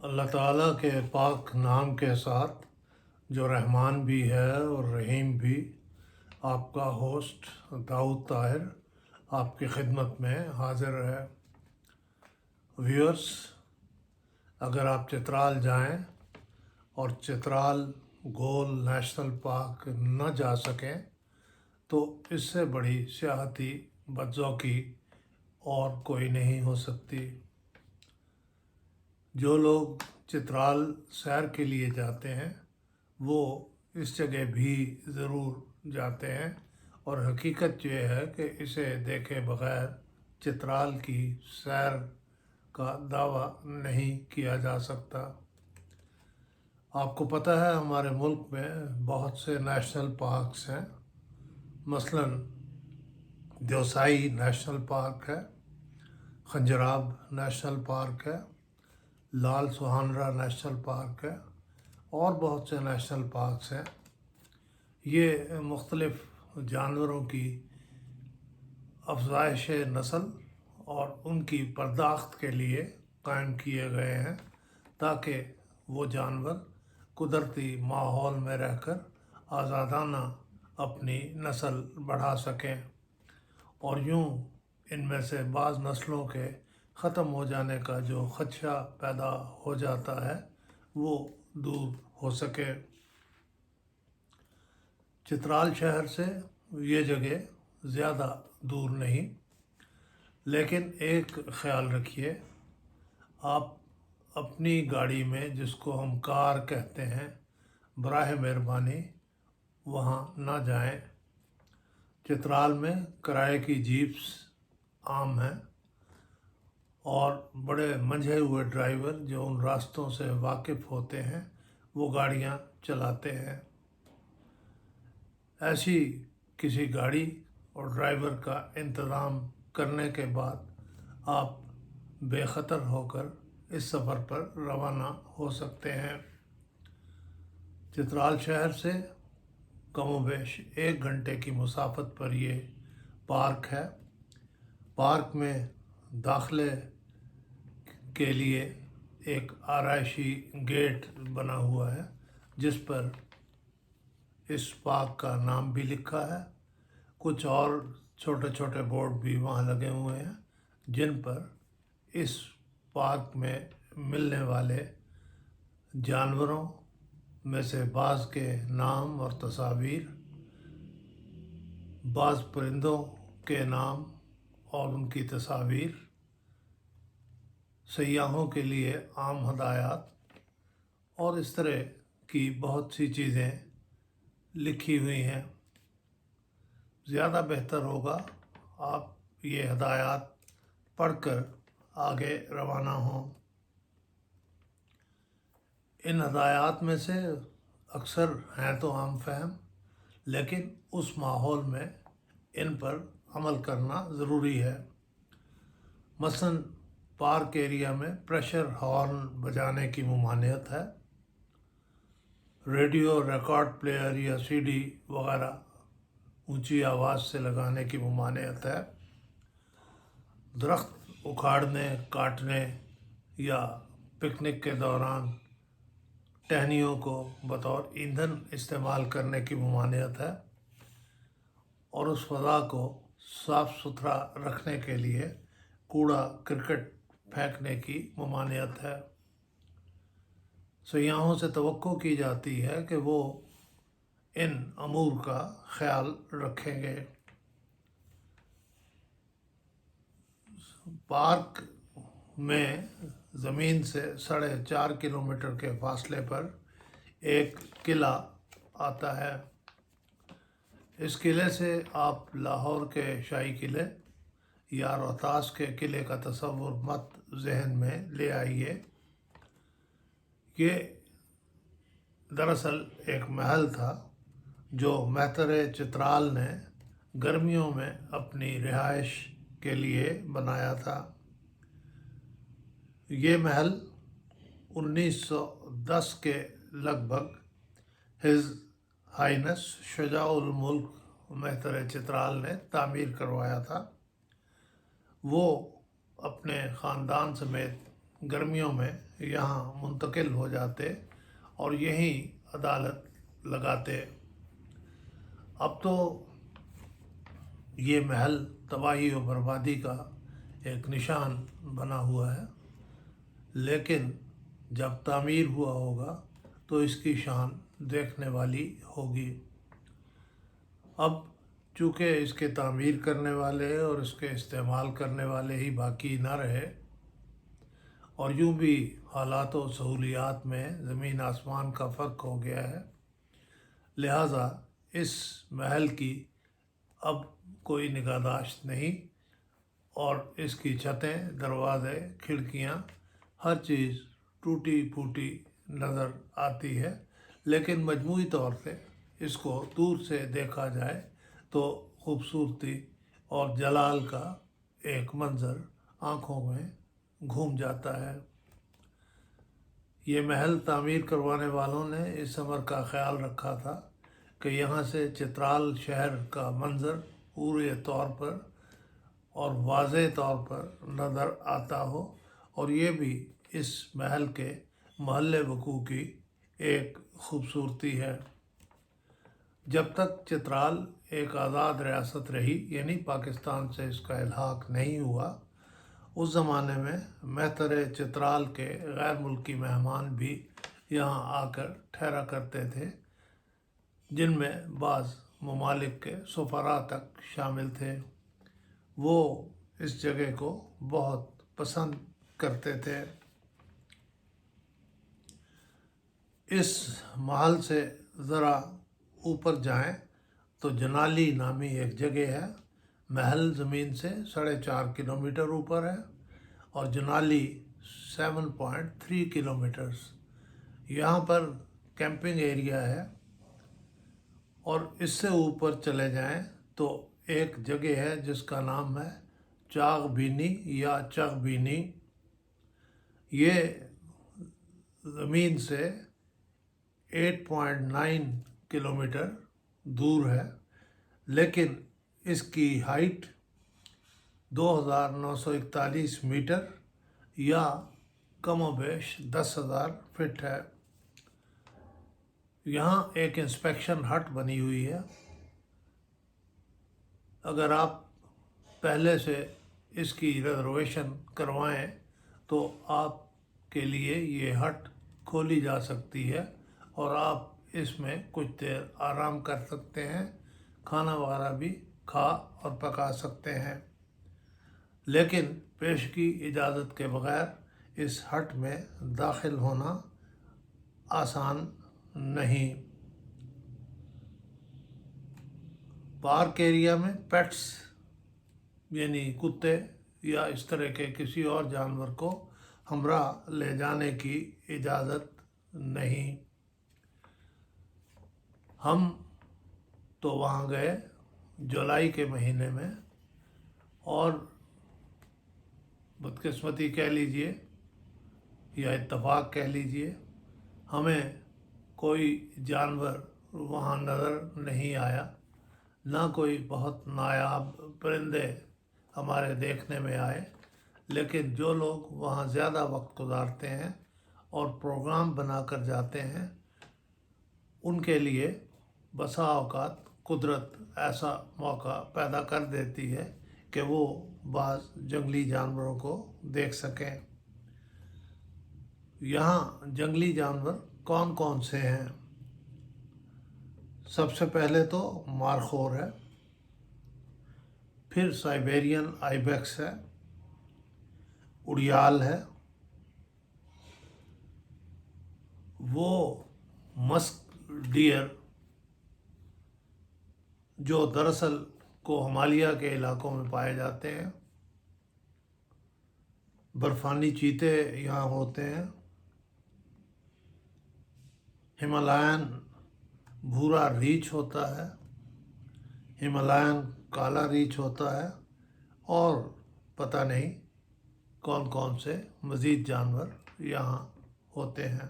اللہ ताला के पाक नाम के साथ जो रहमान भी है और रहीम भी। आपका होस्ट दाऊद ताहिर आपकी खिदमत में हाजिर है। व्यूअर्स, अगर आप चित्राल जाएं और चित्राल गोल नेशनल पार्क न जा सकें तो इससे बड़ी सियाहती बदज़ौक़ी और कोई नहीं हो सकती। जो लोग चित्राल सैर के लिए जाते हैं वो इस जगह भी ज़रूर जाते हैं और हकीकत ये है कि इसे देखे बग़ैर चित्राल की सैर का दावा नहीं किया जा सकता। आपको पता है हमारे मुल्क में बहुत से नेशनल पार्क्स हैं। मसलन देवसाई नेशनल पार्क है, खंजराब नेशनल पार्क है, लाल सुहानरा नेशनल पार्क है और बहुत से नेशनल पार्क्स हैं। ये मुख्तलिफ़ जानवरों की अफज़ाइश नस्ल और उनकी पर्दाख्त के लिए कायम किए गए हैं ताकि वो जानवर कुदरती माहौल में रहकर आज़ादाना अपनी नस्ल बढ़ा सकें और यूँ इनमें से बाज़ नस्लों के ख़त्म हो जाने का जो ख़दशा पैदा हो जाता है वो दूर हो सके। चित्राल शहर से ये जगह ज़्यादा दूर नहीं, लेकिन एक ख़याल रखिए, आप अपनी गाड़ी में, जिसको हम कार कहते हैं, बराह मेहरबानी वहाँ ना जाएं। चित्राल में किराए की जीप्स आम हैं और बड़े मंझे हुए ड्राइवर जो उन रास्तों से वाकिफ़ होते हैं वो गाड़ियाँ चलाते हैं। ऐसी किसी गाड़ी और ड्राइवर का इंतज़ाम करने के बाद आप बेख़तर होकर इस सफ़र पर रवाना हो सकते हैं। चित्राल शहर से कमोबेश 1 घंटे की मुसाफत पर ये पार्क है। पार्क में दाखिले के लिए एक आराइशी गेट बना हुआ है जिस पर इस पार्क का नाम भी लिखा है। कुछ और छोटे छोटे बोर्ड भी वहाँ लगे हुए हैं जिन पर इस पार्क में मिलने वाले जानवरों में से बाज़ के नाम और तस्वीर, बाज़ परिंदों के नाम और उनकी तस्वीर, सयाहों के लिए आम हदायत और इस तरह की बहुत सी चीज़ें लिखी हुई हैं। ज़्यादा बेहतर होगा आप ये हदायत पढ़कर आगे रवाना हों। इन हदायत में से अक्सर हैं तो आम फहम, लेकिन उस माहौल में इन पर अमल करना ज़रूरी है। मसलन पार्क एरिया में प्रेशर हॉर्न बजाने की ममानियत है। रेडियो, रिकॉर्ड प्लेयर या सीडी वगैरह ऊंची आवाज़ से लगाने की ममानियत है। दरख्त उखाड़ने, काटने या पिकनिक के दौरान टहनियों को बतौर ईंधन इस्तेमाल करने की ममानियत है और उस फ़ज़ा को साफ़ सुथरा रखने के लिए कूड़ा करकट फेंकने की ममानियत है। सयाहों से तवक्को की जाती है कि वो इन अमूर का ख्याल रखेंगे। पार्क में ज़मीन से 4.5 किलोमीटर के फासले पर एक किला आता है। इस किले से आप लाहौर के शाही किले या रोहतास के किले का तसव्वुर मत जहन में ले आइए। ये दरअसल एक महल था जो मेहतर चित्राल ने गर्मियों में अपनी रिहाइश के लिए बनाया था। ये महल 1910 के लगभग हिज हाइनेस शुजाउल मुल्क मेहतर चित्राल ने तामीर करवाया था। वो अपने ख़ानदान समेत गर्मियों में यहाँ मुंतकिल हो जाते और यहीं अदालत लगाते। अब तो ये महल तबाही और बर्बादी का एक निशान बना हुआ है, लेकिन जब तामीर हुआ होगा तो इसकी शान देखने वाली होगी। अब चूँकि इसके तामीर करने वाले और इसके इस्तेमाल करने वाले ही बाकी न रहे और यूँ भी हालात और सहूलियात में ज़मीन आसमान का फ़र्क हो गया है, लिहाजा इस महल की अब कोई निगाहदाश्त नहीं और इसकी छतें, दरवाज़े, खिड़कियाँ, हर चीज़ टूटी फूटी नज़र आती है। लेकिन मजमूई तौर पे इसको दूर से देखा जाए तो खूबसूरती और जलाल का एक मंज़र आँखों में घूम जाता है। ये महल तामीर करवाने वालों ने इस अमर का ख्याल रखा था कि यहाँ से चित्राल शहर का मंज़र पूरे तौर पर और वाज़े तौर पर नज़र आता हो और ये भी इस महल के महल वक़ू की एक ख़ूबसूरती है। जब तक चित्राल एक आज़ाद रियासत रही, यानी पाकिस्तान से इसका इल्हाक नहीं हुआ, उस ज़माने में मेहतर चित्राल के गैर मुल्की मेहमान भी यहाँ आकर ठहरा करते थे, जिनमें बाज़ ममालिक के सफ़रा तक शामिल थे। वो इस जगह को बहुत पसंद करते थे। इस महल से ज़रा ऊपर जाएं तो जनाली नामी एक जगह है। महल ज़मीन से 4.5 किलोमीटर ऊपर है और जनाली 7.3 किलोमीटर्स। यहाँ पर कैंपिंग एरिया है और इससे ऊपर चले जाएं तो एक जगह है जिसका नाम है चाग बीनी या चग बीनी। ये ज़मीन से 8.9 किलोमीटर दूर है, लेकिन इसकी हाइट 2,941 मीटर या कमोबेश 10,000 फीट है। यहाँ एक इंस्पेक्शन हट बनी हुई है। अगर आप पहले से इसकी रिजर्वेशन करवाएं तो आपके लिए ये हट खोली जा सकती है और आप इसमें कुछ देर आराम कर सकते हैं, खाना वगैरह भी खा और पका सकते हैं। लेकिन पेश की इजाज़त के बग़ैर इस हट में दाखिल होना आसान नहीं। पार्क एरिया में पेट्स यानी कुत्ते या इस तरह के किसी और जानवर को हमरा ले जाने की इजाज़त नहीं। हम तो वहाँ गए जुलाई के महीने में और बदकिस्मती कह लीजिए या इत्तफाक कह लीजिए, हमें कोई जानवर वहाँ नज़र नहीं आया, ना कोई बहुत नायाब परिंदे हमारे देखने में आए। लेकिन जो लोग वहाँ ज़्यादा वक्त गुजारते हैं और प्रोग्राम बना कर जाते हैं, उनके लिए बसा औकात कुदरत ऐसा मौका पैदा कर देती है कि वो बाज़ जंगली जानवरों को देख सकें। यहाँ जंगली जानवर कौन कौन से हैं? सबसे पहले तो मारखोर है, फिर साइबेरियन आइबेक्स है, उड़ियाल है, वो मस्क डियर जो दरअसल को हिमालय के इलाकों में पाए जाते हैं, बर्फ़ानी चीते यहाँ होते हैं, हिमालयन भूरा रीछ होता है, हिमालयन काला रीछ होता है और पता नहीं कौन कौन से मज़ीद जानवर यहाँ होते हैं।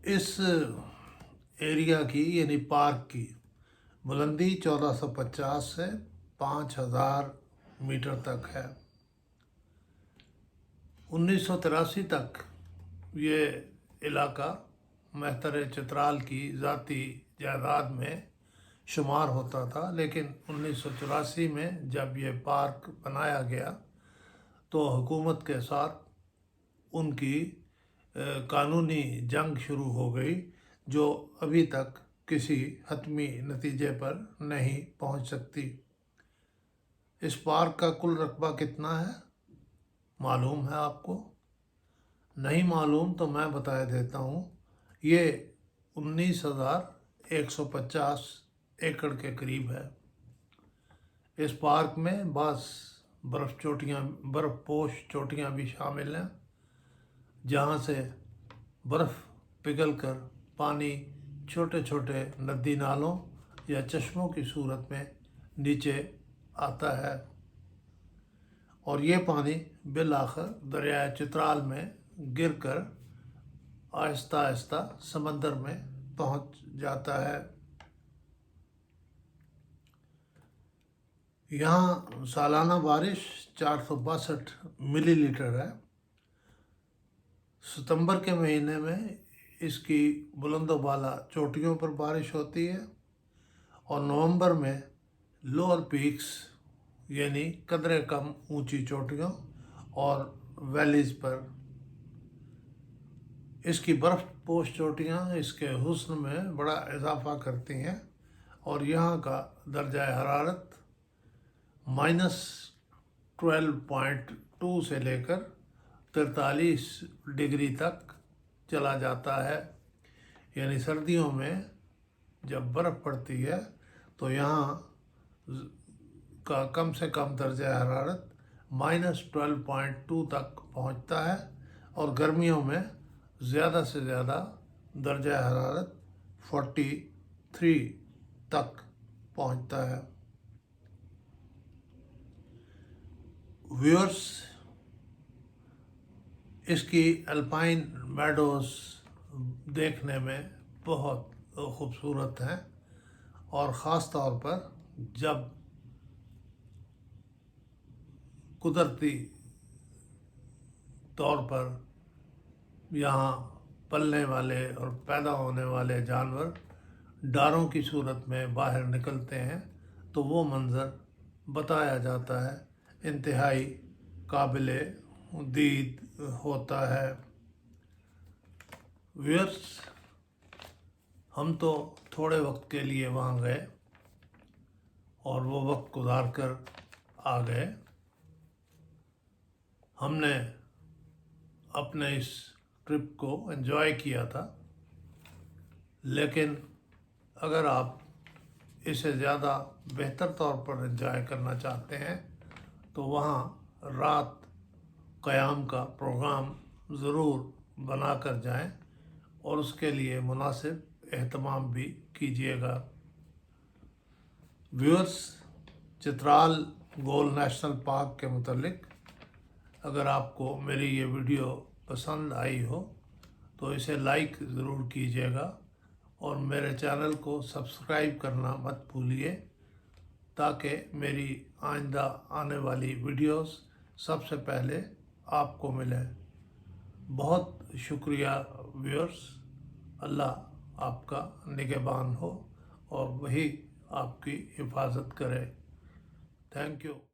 इस एरिया की यानी पार्क की बुलंदी 1450 से 5,000 मीटर तक है। 1983 तक ये इलाका मेहतर चित्राल की ज़ाती जायदाद में शुमार होता था, लेकिन 1984 में जब ये पार्क बनाया गया तो हुकूमत के साथ उनकी कानूनी जंग शुरू हो गई, जो अभी तक किसी हतमी नतीजे पर नहीं पहुंच सकती। इस पार्क का कुल रकबा कितना है मालूम है आपको? नहीं मालूम तो मैं बता देता हूँ। ये 19,150 एकड़ के करीब है। इस पार्क में बर्फ़पोश चोटियाँ भी शामिल हैं, जहाँ से बर्फ़ पिघलकर पानी छोटे छोटे नदी नालों या चश्मों की सूरत में नीचे आता है, और ये पानी बिलाखिर दरिया चित्राल में गिरकर आहिस्ता आहिस्ता समंदर में पहुंच जाता है। यहाँ सालाना बारिश 462 मिलीलीटर है। सितंबर के महीने में इसकी बुलंदोबाला चोटियों पर बारिश होती है, और नवंबर में लोअर पीक्स यानी कदरे कम ऊंची चोटियों और वैलीज़ पर। इसकी बर्फ़पोश चोटियाँ इसके हुस्न में बड़ा इजाफ़ा करती हैं, और यहाँ का दर्जा हरारत -12.2 से लेकर 43 डिग्री तक चला जाता है। यानी सर्दियों में जब बर्फ़ पड़ती है तो यहाँ का कम से कम दर्जा हरारत -12.2 तक पहुँचता है, और गर्मियों में ज़्यादा से ज़्यादा दर्जा हरारत 43 तक पहुँचता है। व्यूअर्स, इसकी अल्पाइन मेडोज़ देखने में बहुत खूबसूरत हैं, और ख़ास तौर पर जब कुदरती तौर पर यहाँ पलने वाले और पैदा होने वाले जानवर डारों की सूरत में बाहर निकलते हैं, तो वो मंज़र बताया जाता है इंतहाई काबिले दीद होता है। व्यूअर्स, हम तो थोड़े वक्त के लिए वहाँ गए और वो वक्त गुजार कर आ गए। हमने अपने इस ट्रिप को एंजॉय किया था, लेकिन अगर आप इसे ज़्यादा बेहतर तौर पर एंजॉय करना चाहते हैं तो वहाँ रात क़याम का प्रोग्राम ज़रूर बना कर जाएं, और उसके लिए मुनासिब एहतमाम भी कीजिएगा। व्यूअर्स, चित्राल गोल नेशनल पार्क के मुतालिक अगर आपको मेरी ये वीडियो पसंद आई हो तो इसे लाइक ज़रूर कीजिएगा, और मेरे चैनल को सब्सक्राइब करना मत भूलिए, ताकि मेरी आइंदा आने वाली वीडियोस सबसे पहले आपको मिले। बहुत शुक्रिया व्यूअर्स। अल्लाह आपका निगहबान हो और वही आपकी हिफाजत करे। Thank you.